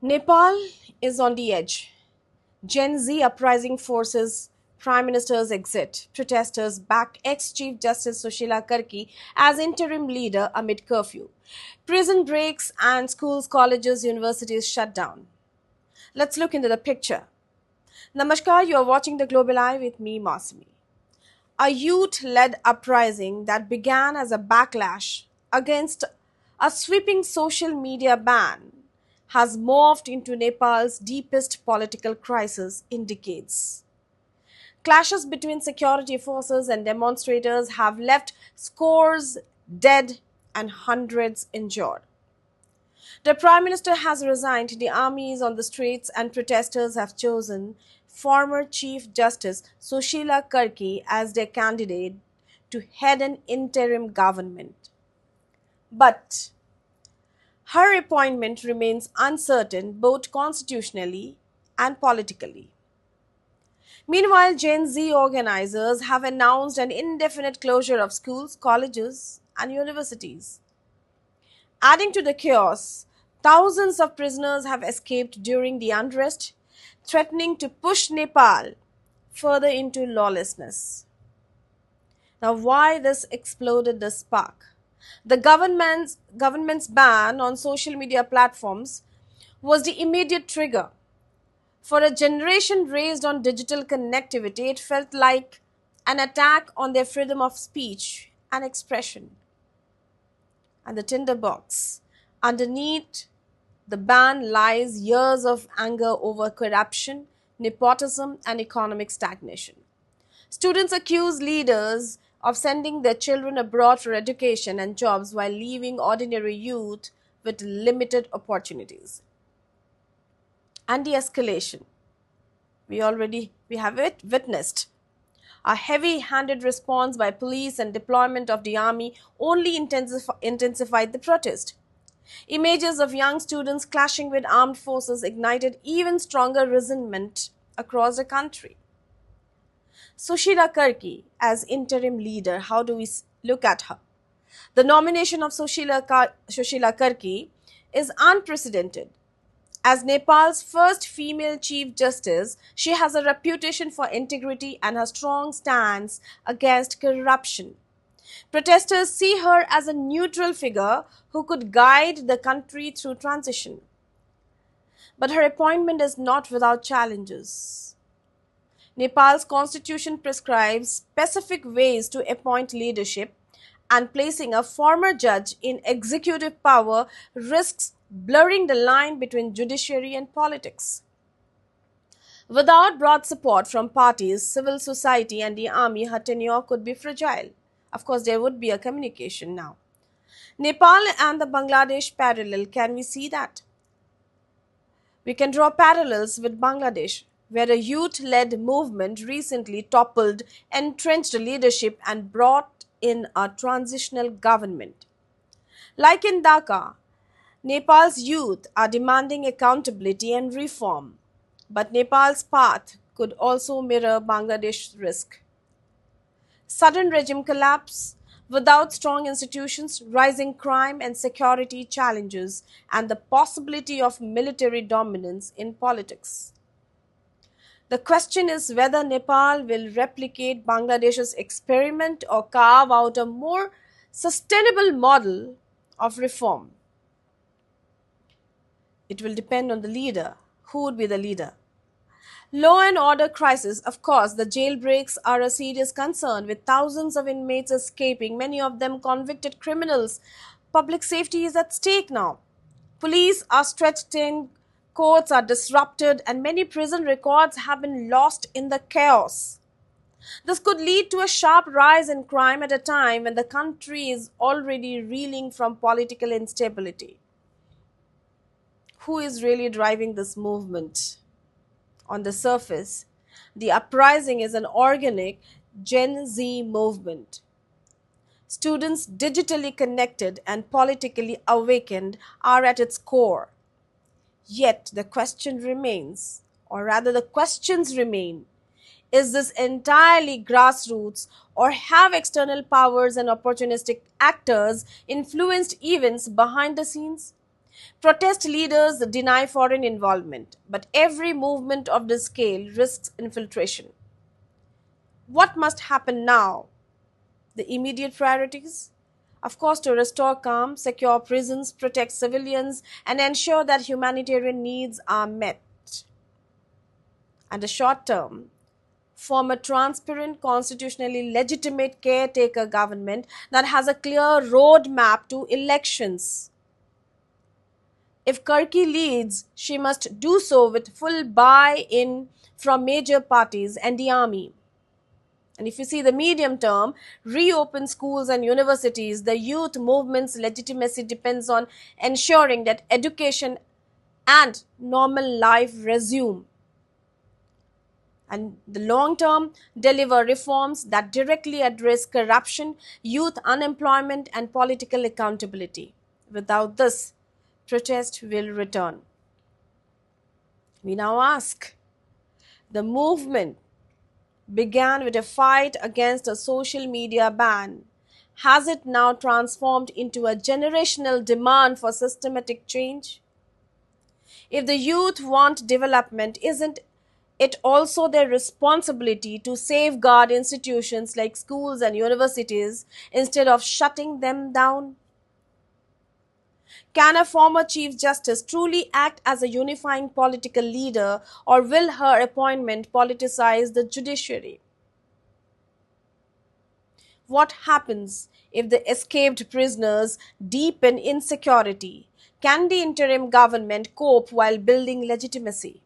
Nepal is on the edge. Gen Z uprising forces Prime Minister's exit. Protesters back ex-Chief Justice Sushila Karki as interim leader amid curfew. Prison breaks and schools, colleges, universities shut down. Let's look into the picture. Namaskar, you are watching the Global Eye with me, Masumi. A youth-led uprising that began as a backlash against a sweeping social media ban has morphed into Nepal's deepest political crisis in decades. Clashes between security forces and demonstrators have left scores dead and hundreds injured. The Prime Minister has resigned, the army is on the streets, and protesters have chosen former Chief Justice Sushila Karki as their candidate to head an interim government. But her appointment remains uncertain both constitutionally and politically. Meanwhile, Gen Z organizers have announced an indefinite closure of schools, colleges, and universities. Adding to the chaos, thousands of prisoners have escaped during the unrest, threatening to push Nepal further into lawlessness. Now, why this exploded the spark? The government's ban on social media platforms was the immediate trigger. For a generation raised on digital connectivity, it felt like an attack on their freedom of speech and expression. And the tinderbox. Underneath the ban lies years of anger over corruption, nepotism, and economic stagnation. Students accuse leaders of sending their children abroad for education and jobs while leaving ordinary youth with limited opportunities. And the escalation. We have it witnessed. A heavy-handed response by police and deployment of the army only intensified the protest. Images of young students clashing with armed forces ignited even stronger resentment across the country. Sushila Karki as interim leader, how do we look at her? The nomination of Sushila Karki is unprecedented. As Nepal's first female Chief Justice, she has a reputation for integrity and a strong stance against corruption. Protesters see her as a neutral figure who could guide the country through transition. But her appointment is not without challenges. Nepal's constitution prescribes specific ways to appoint leadership, and placing a former judge in executive power risks blurring the line between judiciary and politics. Without broad support from parties, civil society, and the army, her tenure could be fragile. Of course, there would be a communication now. Nepal and the Bangladesh parallel, can we see that? We can draw parallels with Bangladesh, where a youth-led movement recently toppled entrenched leadership and brought in a transitional government. Like in Dhaka, Nepal's youth are demanding accountability and reform, but Nepal's path could also mirror Bangladesh's risk. Sudden regime collapse without strong institutions, rising crime and security challenges, and the possibility of military dominance in politics. The question is whether Nepal will replicate Bangladesh's experiment or carve out a more sustainable model of reform. It will depend on the leader. Who would be the leader? Law and order crisis, of course, the jailbreaks are a serious concern with thousands of inmates escaping, many of them convicted criminals. Public safety is at stake now. Police are stretched thin, courts are disrupted, and many prison records have been lost in the chaos. This could lead to a sharp rise in crime at a time when the country is already reeling from political instability. Who is really driving this movement? On the surface, the uprising is an organic Gen Z movement. Students digitally connected and politically awakened are at its core. Yet the question remains, or rather the questions remain, is this entirely grassroots or have external powers and opportunistic actors influenced events behind the scenes? Protest leaders deny foreign involvement, but every movement of this scale risks infiltration. What must happen now? The immediate priorities? Of course, to restore calm, secure prisons, protect civilians, and ensure that humanitarian needs are met. And the short term, form a transparent, constitutionally legitimate caretaker government that has a clear roadmap to elections. If Karki leads, she must do so with full buy in from major parties and the army. And if you see the medium term, reopen schools and universities, the youth movement's legitimacy depends on ensuring that education and normal life resume. And the long term, deliver reforms that directly address corruption, youth unemployment, and political accountability. Without this, protest will return. We now ask, the movement began with a fight against a social media ban. Has it now transformed into a generational demand for systematic change? If the youth want development, isn't it also their responsibility to safeguard institutions like schools and universities instead of shutting them down? Can a former Chief Justice truly act as a unifying political leader, or will her appointment politicize the judiciary? What happens if the escaped prisoners deepen insecurity? Can the interim government cope while building legitimacy?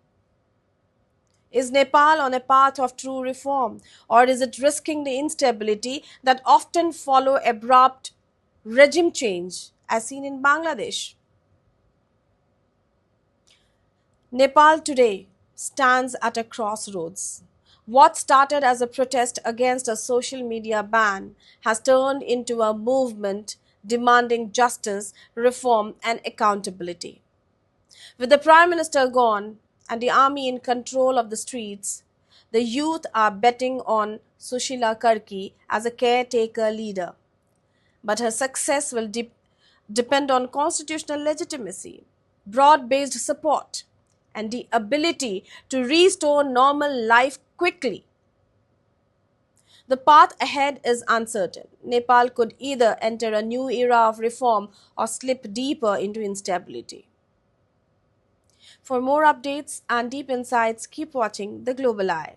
Is Nepal on a path of true reform, or is it risking the instability that often follow abrupt regime change, as seen in Bangladesh? Nepal today stands at a crossroads. What started as a protest against a social media ban has turned into a movement demanding justice, reform, and accountability. With the Prime Minister gone and the army in control of the streets, the youth are betting on Sushila Karki as a caretaker leader. But her success will depend on constitutional legitimacy, broad based support, and the ability to restore normal life quickly. The path ahead is uncertain. Nepal could either enter a new era of reform or slip deeper into instability. For more updates and deep insights, keep watching The Global Eye.